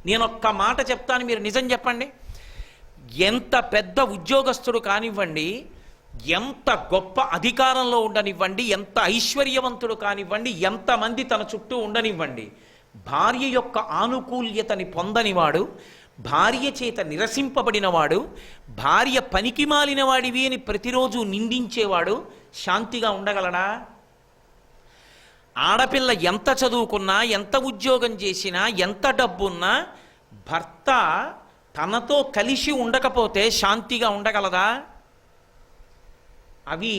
నేను ఒక్క మాట చెప్తాను, మీరు నిజం చెప్పండి. ఎంత పెద్ద ఉద్యోగస్తుడు కానివ్వండి, ఎంత గొప్ప అధికారంలో ఉండనివ్వండి, ఎంత ఐశ్వర్యవంతుడు కానివ్వండి, ఎంతమంది తన చుట్టూ ఉండనివ్వండి, భార్య యొక్క ఆనుకూల్యతని పొందనివాడు, భార్య చేత నిరసింపబడినవాడు, భార్య పనికి మాలిన వాడివి అని ప్రతిరోజు నిందించేవాడు శాంతిగా ఉండగలడా? ఆడపిల్ల ఎంత చదువుకున్నా, ఎంత ఉద్యోగం చేసినా, ఎంత డబ్బున్నా భర్త తనతో కలిసి ఉండకపోతే శాంతిగా ఉండగలదా? అవి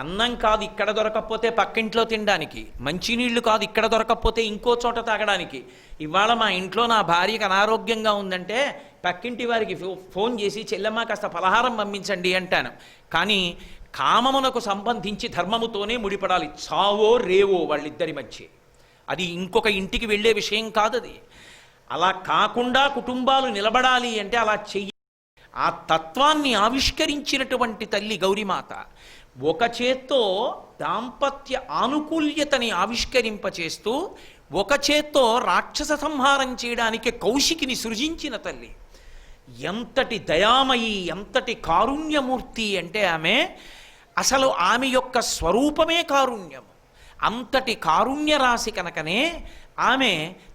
అన్నం కాదు ఇక్కడ దొరకకపోతే పక్కింట్లో తినడానికి, మంచినీళ్లు కాదు ఇక్కడ దొరకకపోతే ఇంకో చోట తాగడానికి. ఇవాళ మా ఇంట్లో నా భార్యకు అనారోగ్యంగా ఉందంటే పక్కింటి వారికి ఫోన్ చేసి చెల్లెమ్మ కాస్త పలహారం పంపించండి అంటాను. కానీ కామమునకు సంబంధించి ధర్మముతోనే ముడిపడాలి, చావో రేవో వాళ్ళిద్దరి మధ్య. అది ఇంకొక ఇంటికి వెళ్ళే విషయం కాదు. అది అలా కాకుండా కుటుంబాలు నిలబడాలి అంటే అలా చెయ్యి. ఆ తత్వాన్ని ఆవిష్కరించినటువంటి తల్లి గౌరీమాత ఒక చేత్తో దాంపత్య ఆనుకూల్యతని ఆవిష్కరింపచేస్తూ ఒక చేత్తో రాక్షస సంహారం చేయడానికి కౌశికిని సృజించిన తల్లి. ఎంతటి దయామయి, ఎంతటి కారుణ్యమూర్తి అంటే ఆమె, అసలు ఆమె యొక్క స్వరూపమే కారుణ్యము. అంతటి కారుణ్య రాశి కనుకనే ఆమె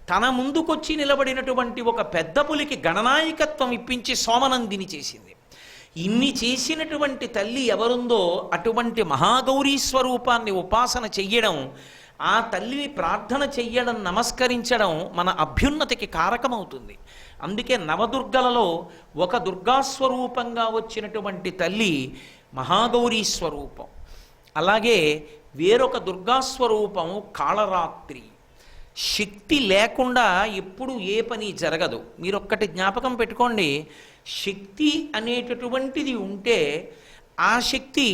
తన ముందుకొచ్చి నిలబడినటువంటి ఒక పెద్ద పులికి గణనాయకత్వం ఇప్పించి సోమనందిని చేసింది. ఇన్ని చేసినటువంటి తల్లి ఎవరుందో అటువంటి మహాగౌరీ స్వరూపాన్ని ఉపాసన చెయ్యడం, ఆ తల్లిని ప్రార్థన చెయ్యడం, నమస్కరించడం మన అభ్యున్నతికి కారకమవుతుంది. అందుకే నవదుర్గలలో ఒక దుర్గాస్వరూపంగా వచ్చినటువంటి తల్లి మహాగౌరీ స్వరూపం. అలాగే వేరొక దుర్గాస్వరూపం కాళరాత్రి. శక్తి లేకుండా ఎప్పుడు ఏ పని జరగదు. మీరొక్కటి జ్ఞాపకం పెట్టుకోండి, శక్తి అనేటటువంటిది ఉంటే ఆ శక్తి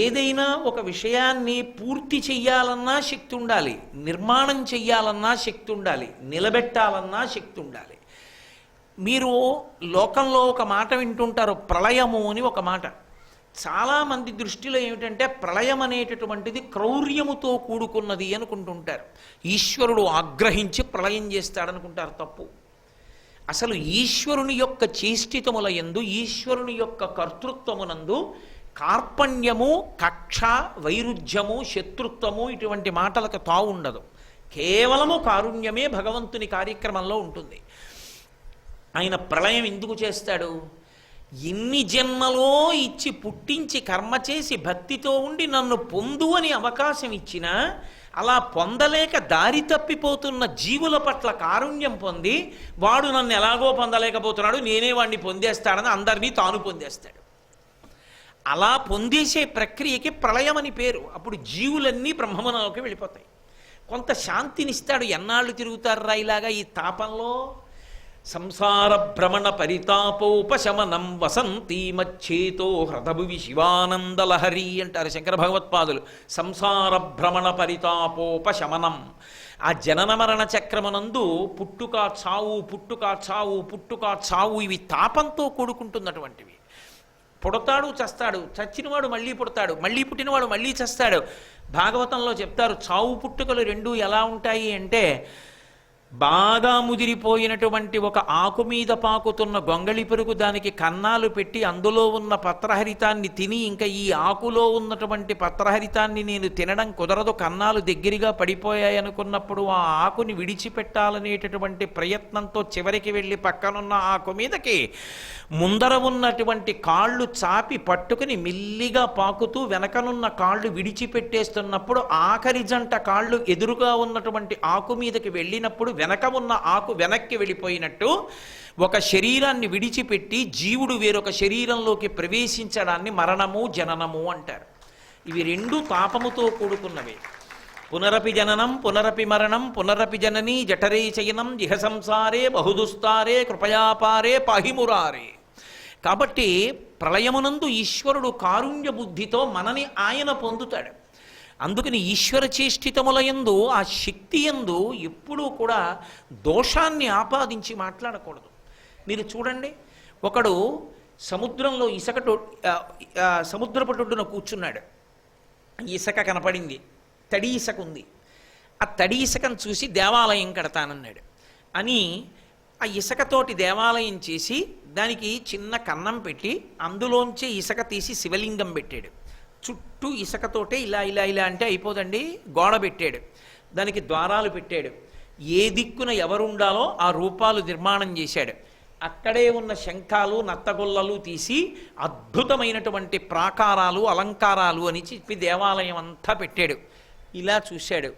ఏదైనా ఒక విషయాన్ని పూర్తి చెయ్యాలన్నా శక్తి ఉండాలి, నిర్మాణం చెయ్యాలన్నా శక్తి ఉండాలి, నిలబెట్టాలన్నా శక్తి ఉండాలి. మీరు లోకంలో ఒక మాట వింటుంటారు, ప్రళయము అని ఒక మాట. చాలామంది దృష్టిలో ఏమిటంటే ప్రళయం అనేటటువంటిది క్రౌర్యముతో కూడుకున్నది అనుకుంటుంటారు. ఈశ్వరుడు ఆగ్రహించి ప్రళయం చేస్తాడనుకుంటారు. తప్పు. అసలు ఈశ్వరుని యొక్క చేష్టితముల యందు, ఈశ్వరుని యొక్క కర్తృత్వమునందు కార్పణ్యము, కక్ష, వైరుధ్యము, శత్రుత్వము ఇటువంటి మాటలకు తావు ఉండదు. కేవలము కారుణ్యమే భగవంతుని కార్యక్రమంలో ఉంటుంది. ఆయన ప్రళయం ఎందుకు చేస్తాడు? ఎన్ని జన్మలో ఇచ్చి పుట్టించి కర్మ చేసి భక్తితో ఉండి నన్ను పొందు అని అవకాశం ఇచ్చినా అలా పొందలేక దారి తప్పిపోతున్న జీవుల పట్ల కారుణ్యం పొంది, వాడు నన్ను ఎలాగో పొందలేకపోతున్నాడు, నేనే వాడిని పొందేస్తాడని అందరినీ తాను పొందేస్తాడు. అలా పొందేసే ప్రక్రియకి ప్రళయం అని పేరు. అప్పుడు జీవులన్నీ బ్రహ్మమునంలోకి వెళ్ళిపోతాయి. కొంత శాంతినిస్తాడు. ఎన్నాళ్ళు తిరుగుతారా ఇలాగా ఈ తాపంలో? సంసార భ్రమణ పరితాపోపశమనం వసంతి మచ్చేతో హృదభువి శివానందలహరి అంటారు శంకర భగవత్పాదులు. సంసార భ్రమణ పరితాపోపశమనం. ఆ జనన మరణ చక్రమునందు పుట్టుక చావు, పుట్టుక చావు, పుట్టుక చావు, ఇవి తాపంతో కూడుకుంటున్నటువంటివి. పుడతాడు, చస్తాడు, చచ్చినవాడు మళ్ళీ పుడతాడు, మళ్ళీ పుట్టినవాడు మళ్ళీ చస్తాడు. భాగవతంలో చెప్తారు చావు పుట్టుకలు రెండూ ఎలా ఉంటాయి అంటే, బాగా ముదిరిపోయినటువంటి ఒక ఆకు మీద పాకుతున్న గొంగళి పెరుగు దానికి కన్నాలు పెట్టి అందులో ఉన్న పత్రహరితాన్ని తిని, ఇంకా ఈ ఆకులో ఉన్నటువంటి పత్రహరితాన్ని నేను తినడం కుదరదు, కన్నాలు దగ్గరగా పడిపోయాయి అనుకున్నప్పుడు ఆ ఆకుని విడిచిపెట్టాలనేటటువంటి ప్రయత్నంతో చివరికి వెళ్ళి పక్కనున్న ఆకు మీదకి ముందర ఉన్నటువంటి కాళ్ళు చాపి పట్టుకుని మెల్లిగా పాకుతూ వెనకనున్న కాళ్ళు విడిచిపెట్టేస్తున్నప్పుడు ఆఖరి జంట కాళ్ళు ఎదురుగా ఉన్నటువంటి ఆకు మీదకి వెళ్ళినప్పుడు వెనక ఉన్న ఆకు వెనక్కి వెళ్ళిపోయినట్టు ఒక శరీరాన్ని విడిచిపెట్టి జీవుడు వేరొక శరీరంలోకి ప్రవేశించడాన్ని మరణము, జననము అంటారు. ఇవి రెండు తాపముతో కూడుకున్నవే. పునరపి జననం పునరపి మరణం పునరపి జననీ జఠరే చయనం ఇహ సంసారే బహుదుస్తారే కృపయాపారే పాహిమురారే. కాబట్టి ప్రళయమునందు ఈశ్వరుడు కారుణ్య బుద్ధితో మనని ఆయన పొందుతాడు. అందుకని ఈశ్వర చేష్టితములయందు ఆ శక్తి యందు ఎప్పుడూ కూడా దోషాన్ని ఆపాదించి మాట్లాడకూడదు. మీరు చూడండి, ఒకడు సముద్రంలో సముద్రపటుడున కూర్చున్నాడు. ఇసుక కనపడింది, తడి ఇసుక ఉంది. ఆ తడి ఇసుకను చూసి దేవాలయం కడతానన్నాడు. అని ఆ ఇసుకతోటి దేవాలయం చేసి దానికి చిన్న కన్నం పెట్టి అందులోంచి ఇసుక తీసి శివలింగం పెట్టాడు. చుట్టూ ఇసుకతోటే ఇలా ఇలా ఇలా అంటే అయిపోదండి, గోడ పెట్టాడు, దానికి ద్వారాలు పెట్టాడు, ఏ దిక్కున ఎవరుండాలో ఆ రూపాలు నిర్మాణం చేశాడు. అక్కడే ఉన్న శంఖాలు నత్తగొల్లలు తీసి అద్భుతమైనటువంటి ప్రాకారాలు అలంకారాలు అని చెప్పి దేవాలయం అంతా పెట్టాడు. ఇలా చూశాడు,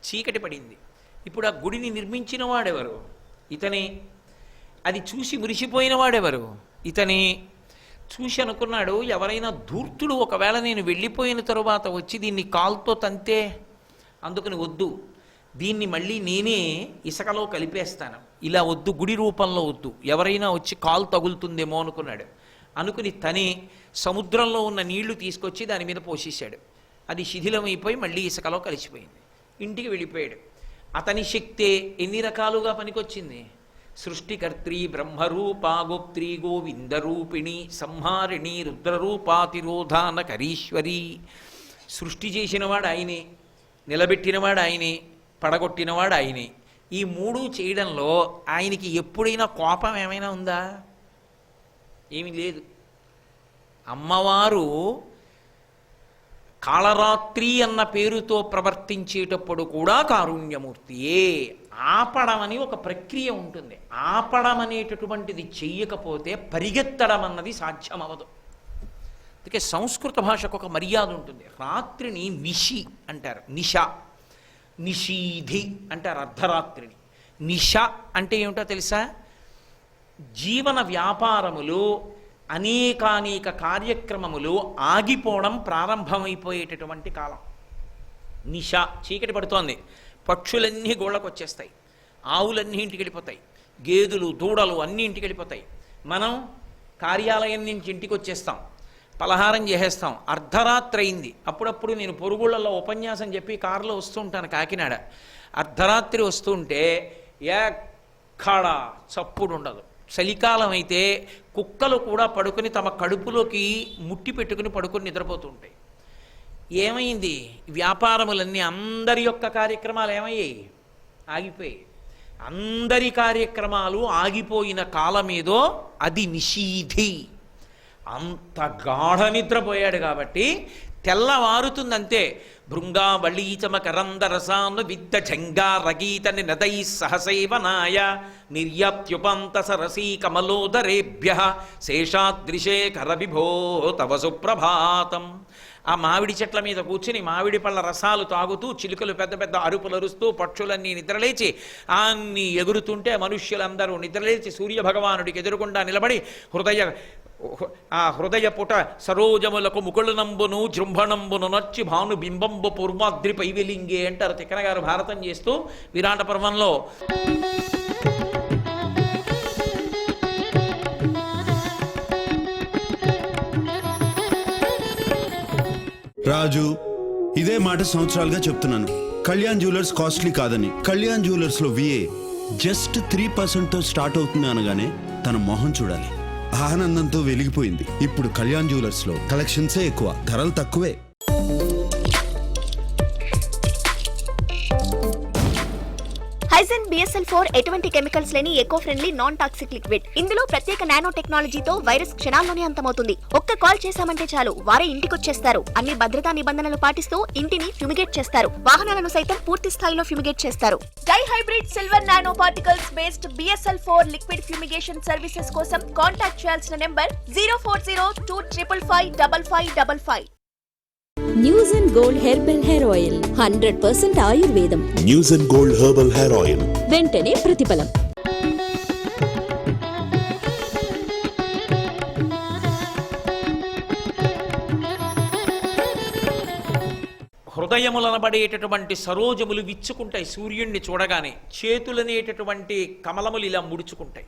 చీకటి పడింది. ఇప్పుడు ఆ గుడిని నిర్మించిన వాడెవరు? ఇతనే. అది చూసి మురిసిపోయిన వాడెవరు? ఇతనే. చూసి అనుకున్నాడు, ఎవరైనా ధూర్తుడు ఒకవేళ నేను వెళ్ళిపోయిన తరువాత వచ్చి దీన్ని కాలుతో తంతే, అందుకని వద్దు, దీన్ని మళ్ళీ నేనే ఇసుకలో కలిపేస్తాను, ఇలా వద్దు, గుడి రూపంలో వద్దు, ఎవరైనా వచ్చి కాలు తగులుతుందేమో అనుకున్నాడు. అనుకుని తనే సముద్రంలో ఉన్న నీళ్లు తీసుకొచ్చి దాని మీద పోసేశాడు. అది శిథిలమైపోయి మళ్ళీ ఇసుకలో కలిసిపోయింది. ఇంటికి వెళ్ళిపోయాడు. అతని శక్తే ఎన్ని రకాలుగా పనికొచ్చింది. సృష్టికర్త్రి బ్రహ్మరూపా గోప్త్రీ గోవిందరూపిణి సంహారిణి రుద్రరూపాతిరోధాన కరీశ్వరి. సృష్టి చేసినవాడు ఆయనే, నిలబెట్టినవాడు ఆయనే, పడగొట్టినవాడు ఆయనే. ఈ మూడు చేయడంలో ఆయనకి ఎప్పుడైనా కోపం ఏమైనా ఉందా? ఏమీ లేదు. అమ్మవారు కాళరాత్రి అన్న పేరుతో ప్రవర్తించేటప్పుడు కూడా కారుణ్యమూర్తియే. ఆపడం అని ఒక ప్రక్రియ ఉంటుంది. ఆపడం అనేటటువంటిది చెయ్యకపోతే పరిగెత్తడం అన్నది సాధ్యమవదు. అందుకే సంస్కృత భాషకు ఒక మర్యాద ఉంటుంది. రాత్రిని నిషి అంటారు, నిష. నిషీధి అంటారు అర్ధరాత్రిని. నిష అంటే ఏమిటో తెలుసా? జీవన వ్యాపారములు అనేకానేక కార్యక్రమములు ఆగిపోవడం ప్రారంభమైపోయేటటువంటి కాలం. నిష, చీకటి పడుతోంది, పక్షులన్నీ గోళ్ళకు వచ్చేస్తాయి, ఆవులన్నీ ఇంటికి వెళ్ళిపోతాయి, గేదెలు దూడలు అన్నీ ఇంటికి వెళ్ళిపోతాయి. మనం కార్యాలయం నుంచి ఇంటికి వచ్చేస్తాం, పలహారం చేసేస్తాం. అర్ధరాత్రి అయింది. అప్పుడప్పుడు నేను పొరుగుళ్ళలో ఉపన్యాసం చెప్పి కారులో వస్తూ ఉంటాను కాకినాడ. అర్ధరాత్రి వస్తుంటే ఎక్కడ చప్పుడు ఉండదు. చలికాలం అయితే కుక్కలు కూడా పడుకొని తమ కడుపులోకి ముట్టి పెట్టుకుని పడుకొని నిద్రపోతూ ఉంటాయి. ఏమైంది? వ్యాపారములన్నీ, అందరి యొక్క కార్యక్రమాలు ఏమయ్యాయి? ఆగిపోయాయి. అందరి కార్యక్రమాలు ఆగిపోయిన కాలమేదో అది నిషీధి. అంత గాఢ నిద్రపోయాడు కాబట్టి తెల్లవారుతుందంతే. భృంగావళీచమకరందరసాను విద్ద జంగారగీత నినదై సహసైవనాయ నిర్యాప్యుపంత సరసీ కమలోదరేభ్య శేషాద్రిశేఖర విభో తవ సుప్రభాతం. ఆ మామిడి చెట్ల మీద కూర్చుని మామిడి పళ్ళ రసాలు తాగుతూ చిలుకలు పెద్ద పెద్ద అరుపులు అరుస్తూ పక్షులన్నీ నిద్రలేచి అన్నీ ఎగురుతుంటే మనుష్యులందరూ నిద్రలేచి సూర్యభగవానుడికి ఎదురుగుండా నిలబడి హృదయ పుట సరోజములకు ముకుళనంబును జృంభణంబును నచ్చి భాను బింబంబు పూర్వాద్రి పైవిలింగే అంటారు తిక్కన గారు భారతం చేస్తూ విరాట పర్వంలో. రాజు, ఇదే మాట సంవత్సరాలుగా చెప్తున్నాను. కళ్యాణ్ జ్యువెలర్స్ కాస్ట్లీ కాదని. కళ్యాణ్ జ్యువెలర్స్ లో విఏ జస్ట్ 3% తో స్టార్ట్ అవుతుంది అనగానే తన మొహం చూడాలి. ఆనందంతో వెలిగిపోయింది. ఇప్పుడు కళ్యాణ్ జ్యువెలర్స్ లో కలెక్షన్సే ఎక్కువ, ధరలు తక్కువే. హైజన్ BSL-4 ఎటువంటి కెమికల్స్ లేని eco friendly non toxic liquid. ఇందులో ప్రత్యేక నానో టెక్నాలజీతో వైరస్ క్షణాల్లోనే అంతమవుతుంది. ఒక్క కాల్ చేశామంటే చాలు, వారే ఇంటికొచ్చేస్తారు. అన్ని భద్రతా నిబంధనలు పాటిస్తూ ఇంటిని ఫ్యూమిగేట్ చేస్తారు. వాహనాలను సైతం పూర్తి స్థాయిలో ఫ్యూమిగేట్ చేస్తారు. డై hybrid silver nano particles based BSL-4 liquid fumigation services కోసం కాంటాక్ట్ చేయాల్సిన number 04025555555. News and gold herbal hair oil 100% ఆయుర్వేదం. News and gold herbal hair oil, వెంటనే ప్రతిఫలం. హృదయములనబడేటటువంటి సరోజములు విచ్చుకుంటాయి సూర్యుణ్ణి చూడగానే. చేతులనేటటువంటి కమలములు ఇలా ముడుచుకుంటాయి.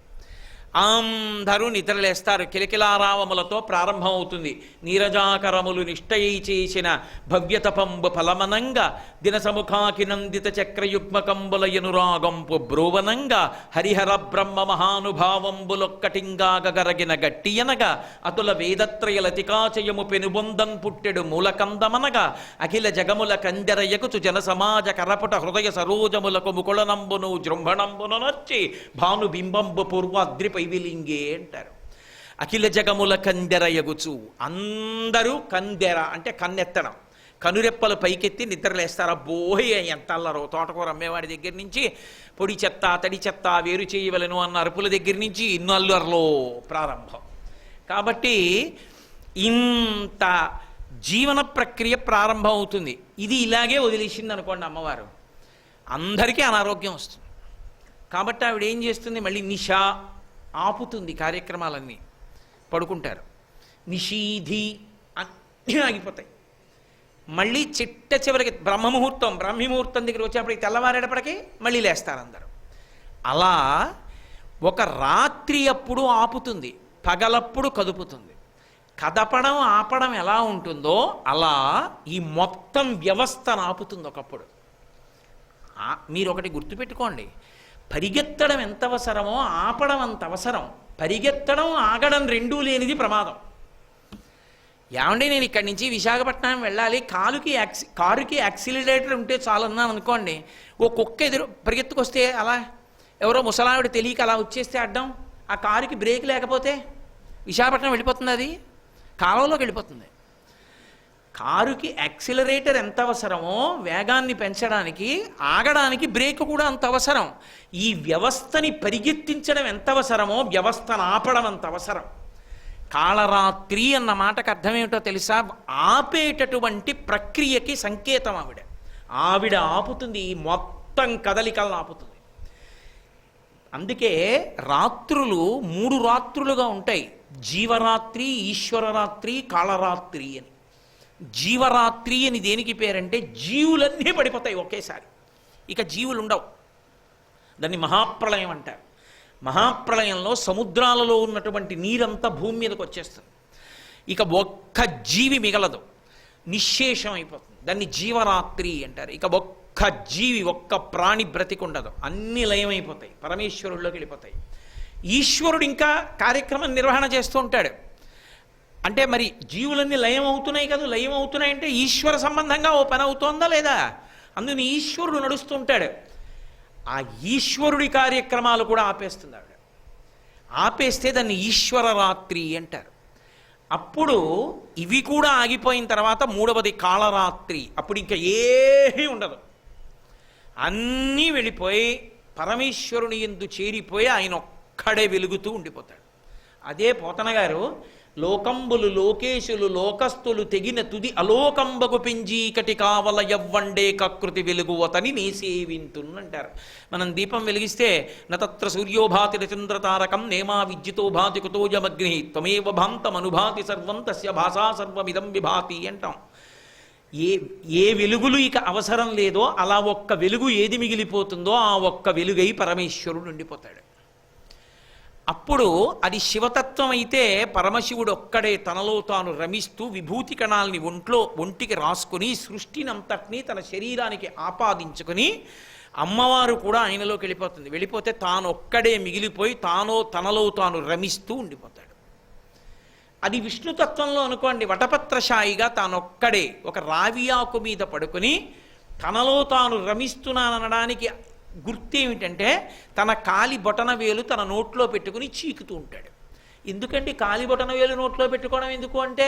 అందరూ నిద్రలేస్తారు. కిలకిలారావములతో ప్రారంభమవుతుంది. నీరజాకరములు నిష్టయై చేసిన భవ్యతపంబు ఫలమనంగా దినసముఖాకి నందిత చక్రయుగ్మకంబుల ఎనురాగంపు బ్రోవనంగా హరిహర బ్రహ్మ మహానుభావంబులొక్కటింగా గరగిన గట్టియనగా అతుల వేదత్రయలతికాచయము పెనుబొందం పుట్టెడు మూలకందమనగా అఖిల జగముల కందెరయకుచు జన సమాజ కరపుట హృదయ సరోజములకు ముకుళనంబును జృంభణంబును నొచ్చి భానుబింబంబు పూర్వాద్రిపై విలింగే అంటారు. అఖిల జగముల కందెరయగుచు, అందరూ కందెర అంటే కన్నెత్తడం, కనురెప్పలు పైకెత్తి నిద్రలేస్తారు. అబ్బోయ్ ఎంత అల్లరో! తోటకూర అమ్మేవాడి దగ్గర నుంచి పొడి చెత్త తడి చెత్త వేరు చేయవలను అన్న అరుపుల దగ్గర నుంచి ఇన్ని అల్లర్లో ప్రారంభం. కాబట్టి ఇంత జీవన ప్రక్రియ ప్రారంభం అవుతుంది. ఇది ఇలాగే వదిలేసింది అనుకోండి అమ్మవారు, అందరికీ అనారోగ్యం వస్తుంది. కాబట్టి ఆవిడ ఏం చేస్తుంది, మళ్ళీ నిషా ఆపుతుంది కార్యక్రమాలన్నీ, పడుకుంటారు. నిషీధి అన్నీ ఆగిపోతాయి. మళ్ళీ చిట్ట చివరికి బ్రహ్మముహూర్తం దగ్గర వచ్చేప్పటికి తెల్లవారేటప్పటికి మళ్ళీ లేస్తారు అందరూ. అలా ఒక రాత్రి అప్పుడు ఆపుతుంది, పగలప్పుడు కదుపుతుంది. కదపడం ఆపడం ఎలా ఉంటుందో అలా ఈ మొత్తం వ్యవస్థను ఆపుతుంది ఒకప్పుడు. మీరు ఒకటి గుర్తుపెట్టుకోండి, పరిగెత్తడం ఎంత అవసరమో ఆపడం అంత అవసరం. పరిగెత్తడం ఆగడం రెండూ లేనిది ప్రమాదం. ఏమండి నేను ఇక్కడి నుంచి విశాఖపట్నం వెళ్ళాలి, కారుకి యాక్సిలరేటర్ ఉంటే చాలన్నాను అనుకోండి, ఓ కుక్క ఎదురు పరిగెత్తుకొస్తే అలా ఎవరో ముసలావిడ తెలియక అలా వచ్చేస్తే అడ్డం, ఆ కారుకి బ్రేక్ లేకపోతే విశాఖపట్నం వెళ్ళిపోతుంది, అది కాలంలోకి వెళ్ళిపోతుంది. కారుకి యాక్సిలరేటర్ ఎంత అవసరమో వేగాన్ని పెంచడానికి, ఆగడానికి బ్రేక్ కూడా అంత అవసరం. ఈ వ్యవస్థని పరిగెత్తించడం ఎంత అవసరమో వ్యవస్థను ఆపడం అంత అవసరం. కాళరాత్రి అన్న మాటకు అర్థమేమిటో తెలుసా? ఆపేటటువంటి ప్రక్రియకి సంకేతం ఆవిడ. ఆవిడ ఆపుతుంది, ఈ మొత్తం కదలికలను ఆపుతుంది. అందుకే రాత్రులు 3 రాత్రులుగా ఉంటాయి: జీవరాత్రి, ఈశ్వరరాత్రి, కాళరాత్రి అని. జీవరాత్రి అని దేనికి పేరంటే జీవులన్నీ పడిపోతాయి ఒకేసారి, ఇక జీవులు ఉండవు. దాన్ని మహాప్రళయం అంటారు. మహాప్రళయంలో సముద్రాలలో ఉన్నటువంటి నీరంతా భూమి మీదకి వచ్చేస్తుంది, ఇక ఒక్క జీవి మిగలదు, నిశ్శేషం అయిపోతుంది. దాన్ని జీవరాత్రి అంటారు. ఇక ఒక్క జీవి, ఒక్క ప్రాణి బ్రతికుండదు, అన్ని లయమైపోతాయి, పరమేశ్వరుల్లోకి వెళ్ళిపోతాయి. ఈశ్వరుడు ఇంకా కార్యక్రమం నిర్వహణ చేస్తూ ఉంటాడు. అంటే మరి జీవులన్నీ లయం అవుతున్నాయి కదా, లయం అవుతున్నాయంటే ఈశ్వర సంబంధంగా ఓ పని అవుతోందా లేదా? అందుకని ఈశ్వరుడు నడుస్తూ ఉంటాడు. ఆ ఈశ్వరుడి కార్యక్రమాలు కూడా ఆపేస్తుంది ఆవిడ. ఆపేస్తే దాన్ని ఈశ్వర రాత్రి అంటారు. అప్పుడు ఇవి కూడా ఆగిపోయిన తర్వాత 3వది కాళరాత్రి. అప్పుడు ఇంకా ఏమీ ఉండదు, అన్నీ వెళ్ళిపోయి పరమేశ్వరుని యందు చేరిపోయి ఆయన ఒక్కడే వెలుగుతూ ఉండిపోతాడు. అదే పోతన గారు లోకంబులు లోకేశులు లోకస్తులు తెగిన తుది అలోకంబకు పెంజీకటి కావల యవ్వండే కకృతి వెలుగువతని నేసేవింతున్నంటారు. మనం దీపం వెలిగిస్తే నతత్ర సూర్యోభాతి చంద్రతారకం నేమా విద్యుతో భాతి కుతోజమగ్ని త్వమేవ భాంతమనుభాతి సర్వం తస్య భాషా సర్వమిదం విభాతి అంటాం. ఏ వెలుగులు ఇక అవసరం లేదో అలా ఒక్క వెలుగు ఏది మిగిలిపోతుందో ఆ ఒక్క వెలుగై పరమేశ్వరుడు ఉండిపోతాడు. అప్పుడు అది శివతత్వం అయితే పరమశివుడు ఒక్కడే తనలో తాను రమిస్తూ విభూతి కణాలని ఒంటికి రాసుకుని సృష్టినంతటినీ తన శరీరానికి ఆపాదించుకుని అమ్మవారు కూడా ఆయనలోకి వెళ్ళిపోతుంది. వెళ్ళిపోతే తాను ఒక్కడే మిగిలిపోయి తనలో తాను రమిస్తూ ఉండిపోతాడు. అది విష్ణుతత్వంలో అనుకోండి, వటపత్రశాయిగా తానొక్కడే ఒక రావియాకు మీద పడుకుని తనలో తాను రమిస్తున్నాననడానికి గుర్తేమిటంటే తన కాలి బొటన వేలు తన నోట్లో పెట్టుకుని చీకుతూ ఉంటాడు. ఎందుకంటే కాలి బొటన వేలు నోట్లో పెట్టుకోవడం ఎందుకు అంటే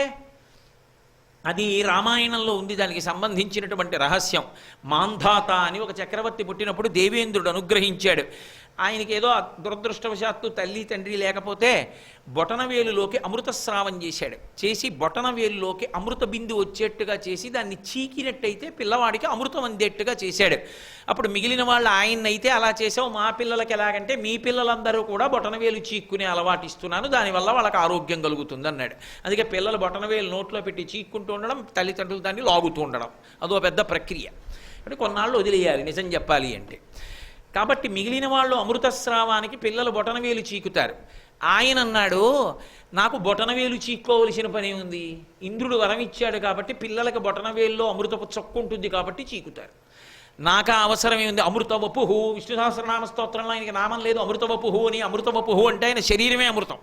అది రామాయణంలో ఉంది, దానికి సంబంధించినటువంటి రహస్యం. మాంధాత అని ఒక చక్రవర్తి పుట్టినప్పుడు దేవేంద్రుడు అనుగ్రహించాడు. ఆయనకి ఏదో దురదృష్టవశాత్తు తల్లి తండ్రి లేకపోతే బొటనవేలులోకి అమృతస్రావం చేశాడు. చేసి బొటనవేలులోకి అమృత బిందు వచ్చేట్టుగా చేసి దాన్ని చీకినట్టయితే పిల్లవాడికి అమృతం అందేట్టుగా చేశాడు. అప్పుడు మిగిలిన వాళ్ళు ఆయన్నైతే అలా చేసావు, మా పిల్లలకి ఎలాగంటే మీ పిల్లలందరూ కూడా బొటనవేలు చీక్కునే అలవాటు ఇస్తున్నాను, దానివల్ల వాళ్ళకి ఆరోగ్యం కలుగుతుంది అన్నాడు. అందుకే పిల్లలు బొటనవేలు నోట్లో పెట్టి చీక్కుంటూ ఉండడం, తల్లిదండ్రులు దాన్ని లాగుతూ ఉండడం, అదో పెద్ద ప్రక్రియ. అంటే కొన్నాళ్ళు వదిలేయాలి నిజం చెప్పాలి అంటే. కాబట్టి మిగిలిన వాళ్ళు అమృతస్రావానికి పిల్లలు బొటనవేలు చీకుతారు. ఆయన అన్నాడు, నాకు బొటనవేలు చీక్కోవలసిన పని ఉంది. ఇంద్రుడు వరం ఇచ్చాడు కాబట్టి పిల్లలకి బొటనవేలులో అమృతపు చొక్కు ఉంటుంది కాబట్టి చీకుతారు. నాకు ఆ అవసరమే ఉంది. అమృతవపుహు, విష్ణు సహస్రనామ స్తోత్రంలో ఆయనకి నామం లేదు అమృతవపుహు అని. అమృతవపుహు అంటే ఆయన శరీరమే అమృతం.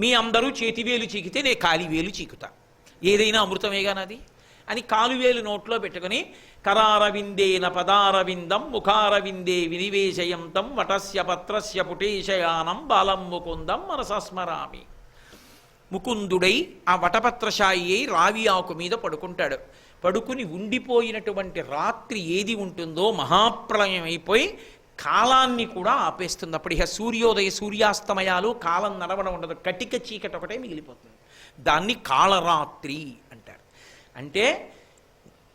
మీ అందరూ చేతివేలు చీకితే నేను కాలివేలు చీకుతా, ఏదైనా అమృతమేగా నాది అని కాలువేలు నోట్లో పెట్టుకుని కరారవిందేన పదారవిందం ముఖారవిందే వినివేశయంతం వటస్య పత్రస్య పుటేశయానం బాలం ముకుందం మనసస్మరామి. ముకుందుడై ఆ వటపత్రశాయి అయి రావి ఆకు మీద పడుకుంటాడు. పడుకుని ఉండిపోయినటువంటి రాత్రి ఏది ఉంటుందో మహాప్రళయం అయిపోయి కాలాన్ని కూడా ఆపేస్తుంది. అప్పుడు ఇక సూర్యోదయ సూర్యాస్తమయాలు కాలం నడవడం ఉండదు, కటిక చీకటి ఒకటే మిగిలిపోతుంది. దాన్ని కాళరాత్రి అంటారు. అంటే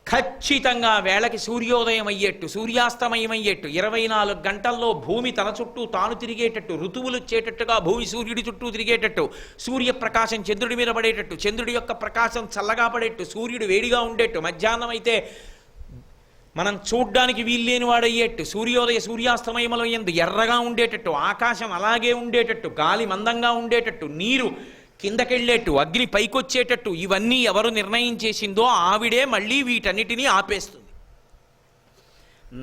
ఖచ్చితంగా వేళకి సూర్యోదయం అయ్యేట్టు సూర్యాస్తమయం అయ్యేట్టు 24 గంటల్లో భూమి తన చుట్టూ తాను తిరిగేటట్టు, ఋతువులు వచ్చేటట్టుగా భూమి సూర్యుడి చుట్టూ తిరిగేటట్టు, సూర్యప్రకాశం చంద్రుడి మీద పడేటట్టు, చంద్రుడి యొక్క ప్రకాశం చల్లగా పడేట్టు, సూర్యుడు వేడిగా ఉండేట్టు, మధ్యాహ్నం అయితే మనం చూడ్డానికి వీల్లేని వాడయ్యేట్టు, సూర్యోదయ సూర్యాస్తమయముల యందు ఎర్రగా ఉండేటట్టు, ఆకాశం అలాగే ఉండేటట్టు, గాలి మందంగా ఉండేటట్టు, నీరు కిందకెళ్ళేట్టు, అగ్ని పైకొచ్చేటట్టు, ఇవన్నీ ఎవరు నిర్ణయం చేసిందో ఆవిడే మళ్ళీ వీటన్నిటినీ ఆపేస్తుంది.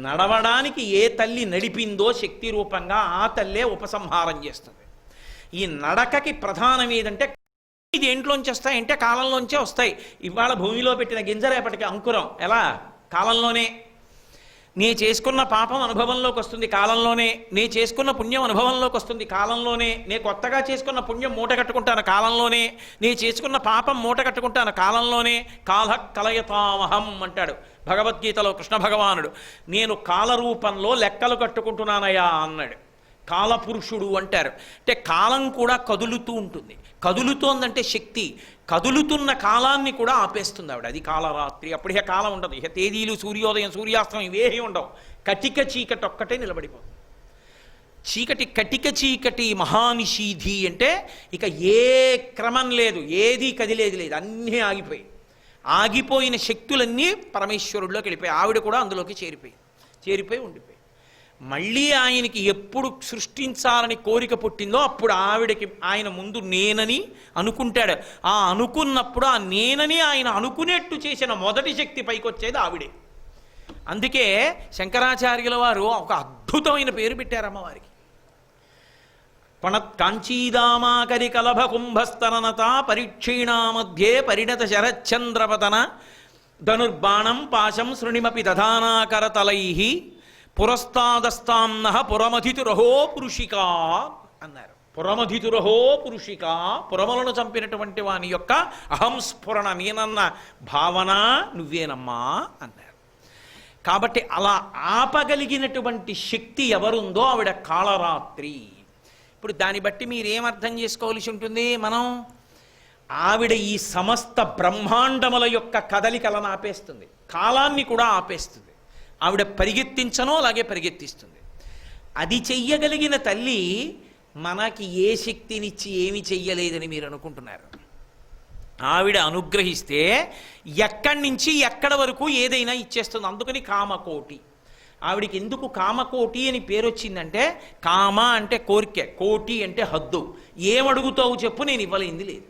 నడవడానికి ఏ తల్లి నడిపిందో శక్తి రూపంగా ఆ తల్లే ఉపసంహారం చేస్తుంది. ఈ నడకకి ప్రధానం ఏదంటే ఇది ఏంట్లోంచి వస్తాయంటే కాలంలోంచే వస్తాయి. ఇవాళ భూమిలో పెట్టిన గింజ రేపటికి అంకురం ఎలా? కాలంలోనే. నే చేసుకున్న పాపం అనుభవంలోకి వస్తుంది కాలంలోనే, నే చేసుకున్న పుణ్యం అనుభవంలోకి వస్తుంది కాలంలోనే, నే కొత్తగా చేసుకున్న పుణ్యం మూట కట్టుకుంటాను కాలంలోనే, నే చేసుకున్న పాపం మూట కట్టుకుంటాను కాలంలోనే. కాల కలయతామహం అంటాడు భగవద్గీతలో కృష్ణ భగవానుడు. నేను కాలరూపంలో లెక్కలు కట్టుకుంటున్నానయ్యా అన్నాడు. కాలపురుషుడు అంటారు. అంటే కాలం కూడా కదులుతూ ఉంటుంది. కదులుతోందంటే శక్తి, కదులుతున్న కాలాన్ని కూడా ఆపేస్తుంది ఆవిడ. అది కాలరాత్రి. అప్పుడు ఇక కాలం ఉండదు, ఇక తేదీలు సూర్యోదయం సూర్యాస్తం ఇవేమీ ఉండవు. కటిక చీకటి ఒక్కటే నిలబడిపోతుంది. చీకటి కటిక చీకటి మహానిషీధి అంటే ఇక ఏ క్రమం లేదు, ఏది కదిలేది లేదు, అన్నీ ఆగిపోయి ఆగిపోయిన శక్తులన్నీ పరమేశ్వరుడిలోకి వెళ్ళిపోయి ఆవిడ కూడా అందులోకి చేరిపోయి ఉండిపోయి మళ్ళీ ఆయనకి ఎప్పుడు సృష్టించాలని కోరిక పుట్టిందో అప్పుడు ఆవిడకి ఆయన ముందు నేనని అనుకుంటాడు. ఆ అనుకున్నప్పుడు ఆ నేనని ఆయన అనుకునేట్టు చేసిన మొదటి శక్తి పైకి వచ్చేది ఆవిడే. అందుకే శంకరాచార్యుల వారు ఒక అద్భుతమైన పేరు పెట్టారు అమ్మవారికి. కాంచీదామాకరి కలభ కుంభస్తననత పరీక్షీణా మధ్యే పరిణత శరచంద్రపతన ధనుర్బాణం పాశం శృణిమపి దధానాకరతలై పురస్తాదస్తాంన పురమధితురహో పురుషికా అన్నారు. పురమధితురహో పురుషిక, పురములను చంపినటువంటి వాని యొక్క అహంస్ఫురణ, నేనన్న భావన నువ్వేనమ్మా అన్నారు. కాబట్టి అలా ఆపగలిగినటువంటి శక్తి ఎవరుందో ఆవిడ కాళరాత్రి. ఇప్పుడు దాన్ని బట్టి మీరేమర్థం చేసుకోవాల్సి ఉంటుంది? మనం ఆవిడ ఈ సమస్త బ్రహ్మాండముల యొక్క కదలికలను ఆపేస్తుంది, కాలాన్ని కూడా ఆపేస్తుంది. ఆవిడ పరిగెత్తించనో అలాగే పరిగెత్తిస్తుంది. అది చెయ్యగలిగిన తల్లి మనకి ఏ శక్తినిచ్చి ఏమి చెయ్యలేదని మీరు అనుకుంటున్నారు? ఆవిడ అనుగ్రహిస్తే ఎక్కడి నుంచి ఎక్కడ వరకు ఏదైనా ఇచ్చేస్తుంది. అందుకని కామకోటి. ఆవిడికి ఎందుకు కామకోటి అని పేరు వచ్చిందంటే, కామ అంటే కోరిక, కోటి అంటే హద్దు. ఏమడుగుతావు చెప్పు, నేను ఇవ్వలేంది లేదు.